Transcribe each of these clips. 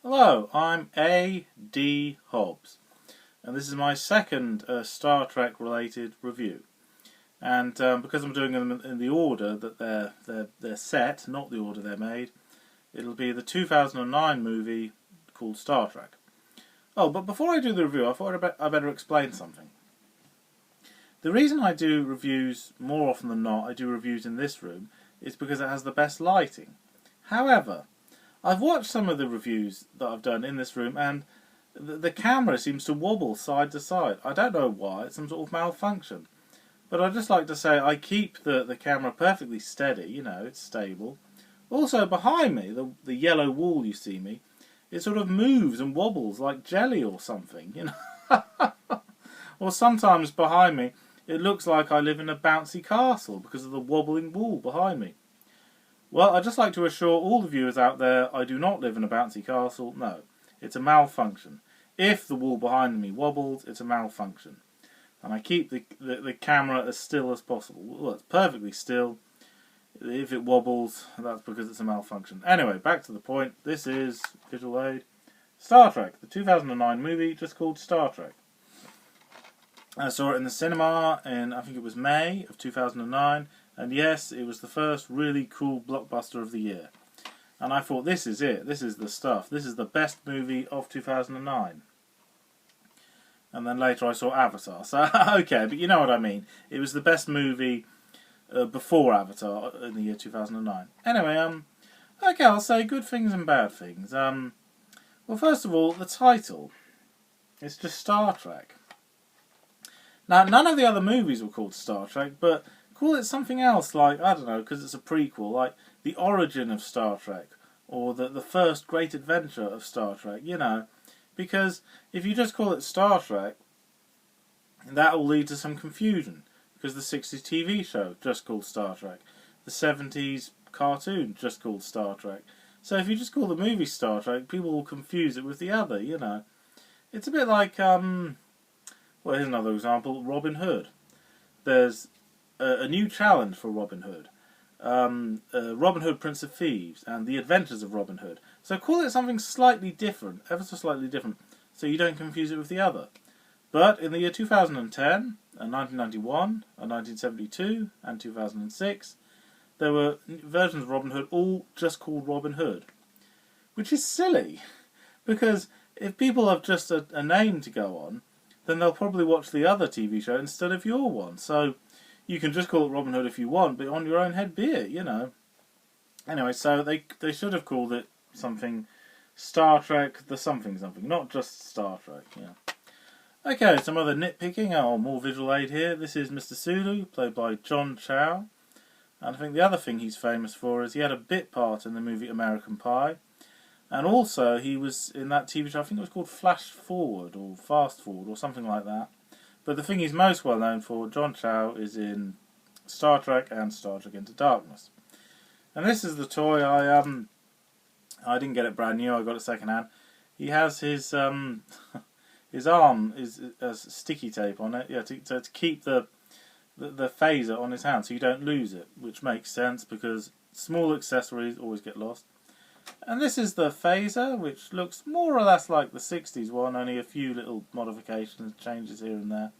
Hello, I'm A.D. Hobbs, and this is my second Star Trek related review. And because I'm doing them in the order that they're set, not the order they're made, it'll be the 2009 movie called Star Trek. Oh, but before I do the review, I thought I better explain something. The reason I do reviews more often than not, I do reviews in this room, is because it has the best lighting. However, I've watched some of the reviews that I've done in this room, and the camera seems to wobble side to side. I don't know why, it's some sort of malfunction. But I'd just like to say I keep the camera perfectly steady, you know, it's stable. Also behind me, the yellow wall you see me, it sort of moves and wobbles like jelly or something, you know. Or sometimes behind me, it looks like I live in a bouncy castle because of the wobbling wall behind me. Well, I'd just like to assure all the viewers out there, I do not live in a bouncy castle. No, it's a malfunction. If the wall behind me wobbles, it's a malfunction. And I keep the camera as still as possible. Well, it's perfectly still. If it wobbles, that's because it's a malfunction. Anyway, back to the point. This is, visual aid, Star Trek, the 2009 movie just called Star Trek. I saw it in the cinema in, I think it was May of 2009. And yes, it was the first really cool blockbuster of the year. And I thought, this is it. This is the stuff. This is the best movie of 2009. And then later I saw Avatar. So, okay, but you know what I mean. It was the best movie before Avatar in the year 2009. Anyway, okay, I'll say good things and bad things. Well, first of all, the title. It's just Star Trek. Now, none of the other movies were called Star Trek, but call it something else, like, I don't know, because it's a prequel, like The Origin of Star Trek, or the First Great Adventure of Star Trek, you know. Because if you just call it Star Trek, that will lead to some confusion, because the 60s TV show just called Star Trek, the 70s cartoon just called Star Trek. So if you just call the movie Star Trek, people will confuse it with the other, you know. It's a bit like, well, here's another example, Robin Hood. There's a new challenge for Robin Hood. Robin Hood, Prince of Thieves, and The Adventures of Robin Hood. So call it something slightly different, ever so slightly different, so you don't confuse it with the other. But in the year 2010, and 1991, and 1972, and 2006, there were versions of Robin Hood all just called Robin Hood. Which is silly, because if people have just a name to go on, then they'll probably watch the other TV show instead of your one. So you can just call it Robin Hood if you want, but on your own head be it, you know. Anyway, so they should have called it something Star Trek the something, not just Star Trek, yeah. Okay, some other nitpicking, or more visual aid here. This is Mr. Sulu, played by John Chow. And I think the other thing he's famous for is he had a bit part in the movie American Pie. And also, he was in that TV show, I think it was called Flash Forward, or Fast Forward, or something like that. But the thing he's most well known for, John Chow, is in Star Trek and Star Trek Into Darkness. And this is the toy I didn't get it brand new, I got it second hand. He has his arm has sticky tape on it, yeah, to keep the phaser on his hand so you don't lose it, which makes sense because small accessories always get lost. And this is the phaser, which looks more or less like the 60s one, only a few little modifications, changes here and there.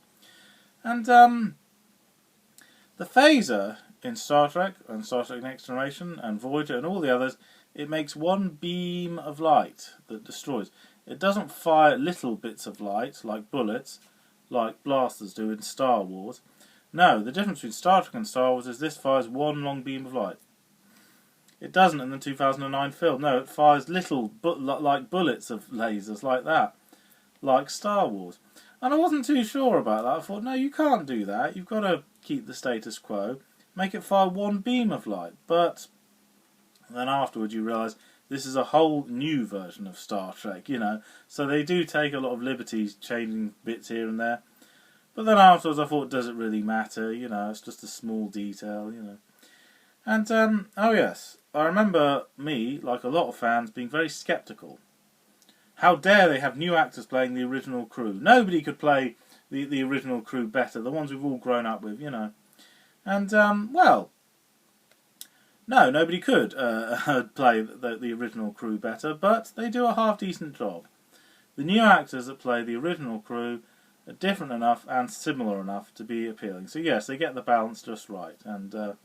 And the phaser in Star Trek, and Star Trek Next Generation, and Voyager, and all the others, it makes one beam of light that destroys. It doesn't fire little bits of light, like bullets, like blasters do in Star Wars. No, the difference between Star Trek and Star Wars is this fires one long beam of light. It doesn't in the 2009 film. No, it fires little, like bullets of lasers like that, like Star Wars. And I wasn't too sure about that. I thought, no, you can't do that. You've got to keep the status quo. Make it fire one beam of light. But then afterwards you realise this is a whole new version of Star Trek, you know. So they do take a lot of liberties changing bits here and there. But then afterwards I thought, does it really matter? You know, it's just a small detail, you know. And, oh yes, I remember me, like a lot of fans, being very sceptical. How dare they have new actors playing the original crew? Nobody could play the original crew better, the ones we've all grown up with, you know. And, well, No, nobody could play the original crew better, but they do a half-decent job. The new actors that play the original crew are different enough and similar enough to be appealing. So yes, they get the balance just right. And oh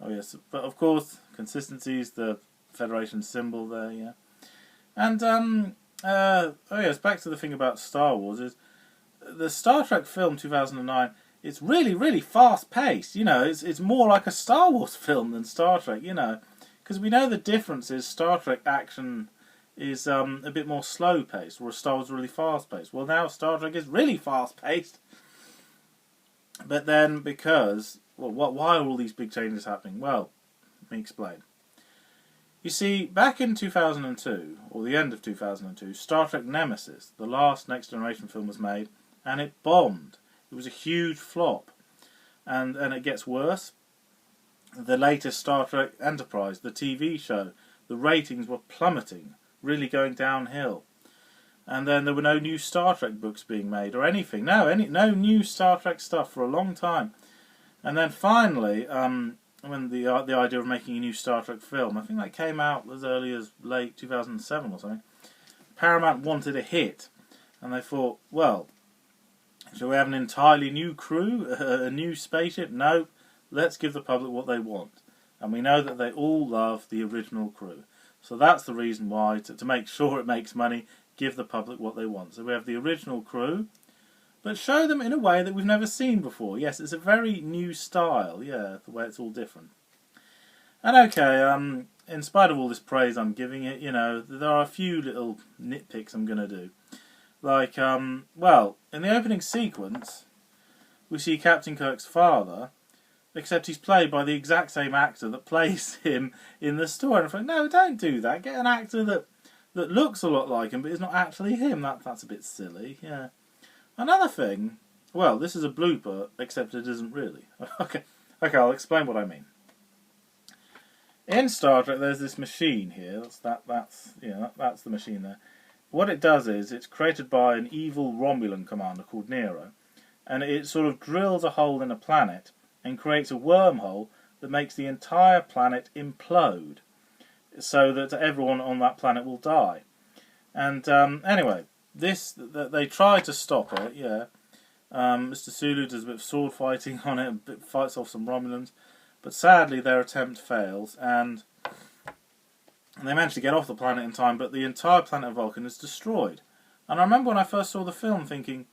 yes, but of course, consistency is the Federation symbol there. Yeah, and oh yes, back to the thing about Star Wars is the Star Trek film 2009. It's really, really fast-paced. You know, it's more like a Star Wars film than Star Trek. You know, because we know the difference is Star Trek action is a bit more slow-paced, whereas Star Wars is really fast-paced. Well, now Star Trek is really fast-paced. But then, because why are all these big changes happening? Well, let me explain. You see, back in 2002, or the end of 2002, Star Trek Nemesis, the last Next Generation film, was made, and it bombed. It was a huge flop. And it gets worse. The latest Star Trek Enterprise, the TV show, the ratings were plummeting, really going downhill. And then there were no new Star Trek books being made or anything. No new Star Trek stuff for a long time. And then finally, when the idea of making a new Star Trek film, I think that came out as early as late 2007 or something, Paramount wanted a hit. And they thought, well, shall we have an entirely new crew, a new spaceship? No, let's give the public what they want. And we know that they all love the original crew. So that's the reason why, to make sure it makes money, give the public what they want. So we have the original crew, but show them in a way that we've never seen before. Yes, it's a very new style, yeah, the way it's all different. And okay, in spite of all this praise I'm giving it, you know, there are a few little nitpicks I'm going to do. Like, well, in the opening sequence, we see Captain Kirk's father, except he's played by the exact same actor that plays him in the story. And I thought, no, don't do that. Get an actor that looks a lot like him, but is not actually him. That's a bit silly, yeah. Another thing, well, this is a blooper, except it isn't really. Okay, I'll explain what I mean. In Star Trek, there's this machine here. That's the machine there. What it does is, it's created by an evil Romulan commander called Nero, and it sort of drills a hole in a planet and creates a wormhole that makes the entire planet implode, so that everyone on that planet will die. And anyway, they try to stop it. Yeah, Mr. Sulu does a bit of sword fighting on it, fights off some Romulans, but sadly their attempt fails, and they manage to get off the planet in time. But the entire planet of Vulcan is destroyed. And I remember when I first saw the film, thinking,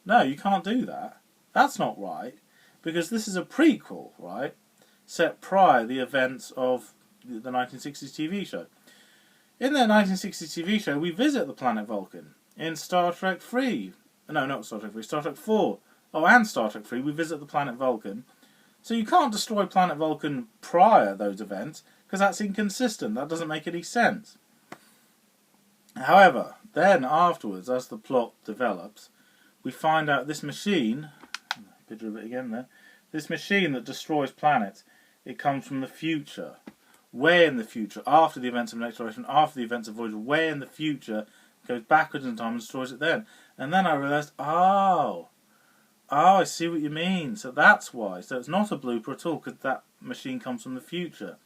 no, you can't do that. That's not right. Because this is a prequel, right? Set prior the events of the 1960s TV show. In the 1960s TV show, we visit the planet Vulcan. In Star Trek 3. No, not Star Trek 3. Star Trek 4. Oh, and Star Trek 3, we visit the planet Vulcan. So you can't destroy planet Vulcan prior those events, because that's inconsistent. That doesn't make any sense. However, then afterwards, as the plot develops, we find out this machine... Picture of it again there. This machine that destroys planets, it comes from the future. Way in the future, after the events of Next Generation, after the events of Voyager, way in the future, goes backwards in time and destroys it then. And then I realised, oh, I see what you mean. So that's why. So it's not a blooper at all, because that machine comes from the future.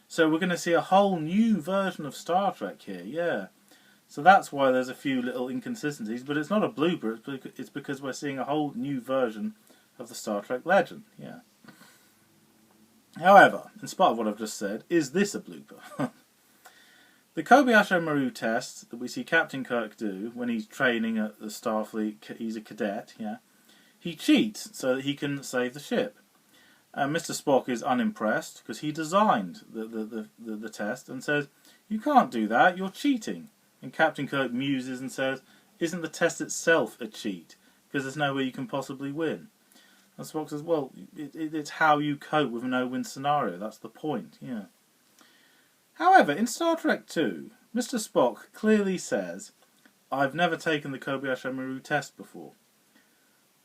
So we're going to see a whole new version of Star Trek here, yeah. So that's why there's a few little inconsistencies, but it's not a blooper, it's because we're seeing a whole new version of the Star Trek legend, yeah. However, in spite of what I've just said, is this a blooper? The Kobayashi Maru test that we see Captain Kirk do when he's training at the Starfleet, he's a cadet, yeah. He cheats so that he can save the ship. Mr. Spock is unimpressed because he designed the test and says, you can't do that, you're cheating. And Captain Kirk muses and says, isn't the test itself a cheat? Because there's no way you can possibly win. And Spock says, well, it's how you cope with a no-win scenario. That's the point, yeah. However, in Star Trek 2, Mr. Spock clearly says, I've never taken the Kobayashi Maru test before.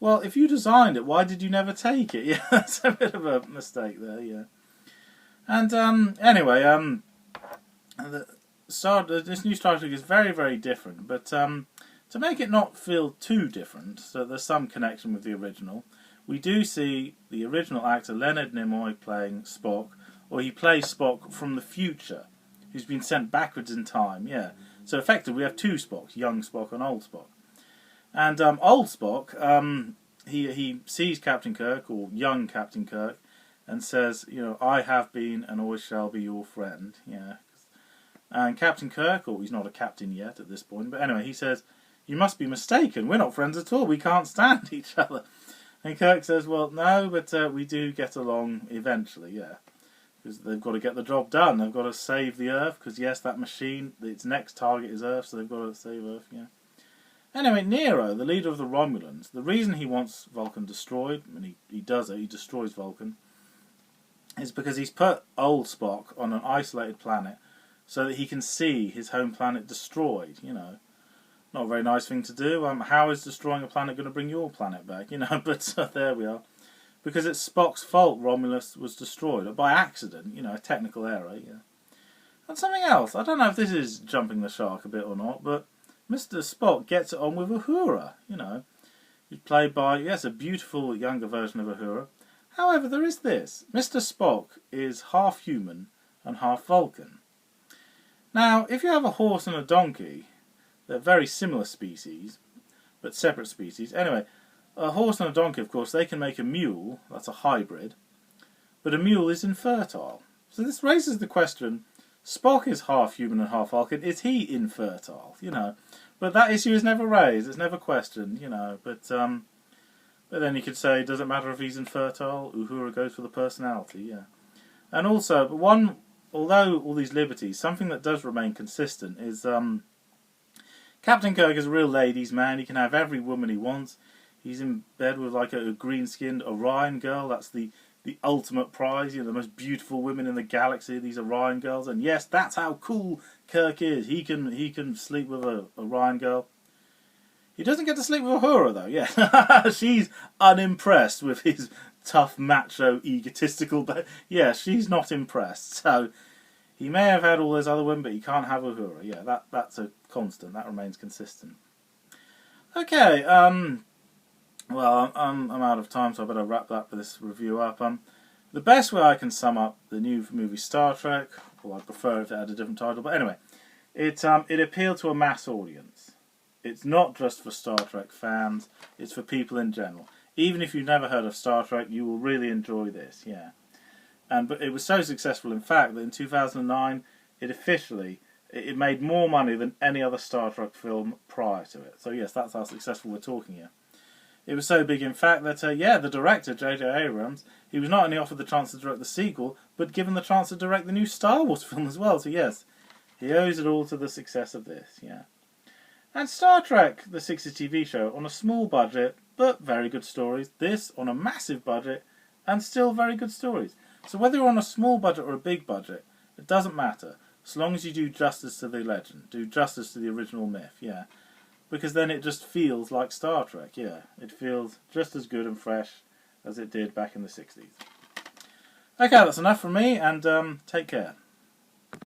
Well, if you designed it, why did you never take it? Yeah, that's a bit of a mistake there, yeah. And anyway, this new Star Trek is very, very different. But to make it not feel too different, so there's some connection with the original, we do see the original actor Leonard Nimoy playing Spock or he plays Spock from the future, who's been sent backwards in time. Yeah. So effectively, we have two Spocks: young Spock and old Spock. And old Spock, he sees Captain Kirk, or young Captain Kirk, and says, I have been and always shall be your friend. Yeah. And Captain Kirk, or he's not a captain yet at this point, but anyway, he says, you must be mistaken. We're not friends at all. We can't stand each other. And Kirk says, well, no, but we do get along eventually, yeah. Because they've got to get the job done. They've got to save the Earth, because yes, that machine, its next target is Earth, so they've got to save Earth, yeah. Anyway, Nero, the leader of the Romulans, the reason he wants Vulcan destroyed, and he does it, he destroys Vulcan, is because he's put old Spock on an isolated planet so that he can see his home planet destroyed, Not a very nice thing to do. How is destroying a planet going to bring your planet back, But there we are. Because it's Spock's fault Romulus was destroyed, by accident, a technical error, yeah. And something else, I don't know if this is jumping the shark a bit or not, but Mr. Spock gets it on with Uhura, He's played by, yes, a beautiful younger version of Uhura. However, there is this. Mr. Spock is half human and half Vulcan. Now, if you have a horse and a donkey, they're very similar species, but separate species. Anyway, a horse and a donkey, of course, they can make a mule. That's a hybrid. But a mule is infertile. So this raises the question, Spock is half human and half Vulcan. Is he infertile? But that issue is never raised. It's never questioned, But then you could say, does it matter if he's infertile? Uhura goes for the personality, yeah. And also, although all these liberties, something that does remain consistent is Captain Kirk is a real ladies' man. He can have every woman he wants. He's in bed with like a green-skinned Orion girl. That's the ultimate prize. The most beautiful women in the galaxy. These Orion girls. And yes, that's how cool Kirk is. He can sleep with a Orion girl. He doesn't get to sleep with Uhura though. Yeah, she's unimpressed with his tough, macho, egotistical. But yeah, she's not impressed. So he may have had all those other women, but he can't have Uhura. Yeah, that's a constant. That remains consistent. Okay. Well, I'm out of time, so I better wrap this review up. The best way I can sum up the new movie Star Trek, well, I'd prefer if it had a different title, but anyway, it appealed to a mass audience. It's not just for Star Trek fans, it's for people in general. Even if you've never heard of Star Trek, you will really enjoy this, yeah. But it was so successful, in fact, that in 2009, it made more money than any other Star Trek film prior to it. So yes, that's how successful we're talking here. It was so big, in fact, that, the director, J.J. Abrams, he was not only offered the chance to direct the sequel, but given the chance to direct the new Star Wars film as well. So yes, he owes it all to the success of this, yeah. And Star Trek, the 60s TV show, on a small budget, but very good stories. This, on a massive budget, and still very good stories. So whether you're on a small budget or a big budget, it doesn't matter, as long as you do justice to the legend, do justice to the original myth, yeah. Because then it just feels like Star Trek, yeah. It feels just as good and fresh as it did back in the 60s. Okay, that's enough from me, and take care.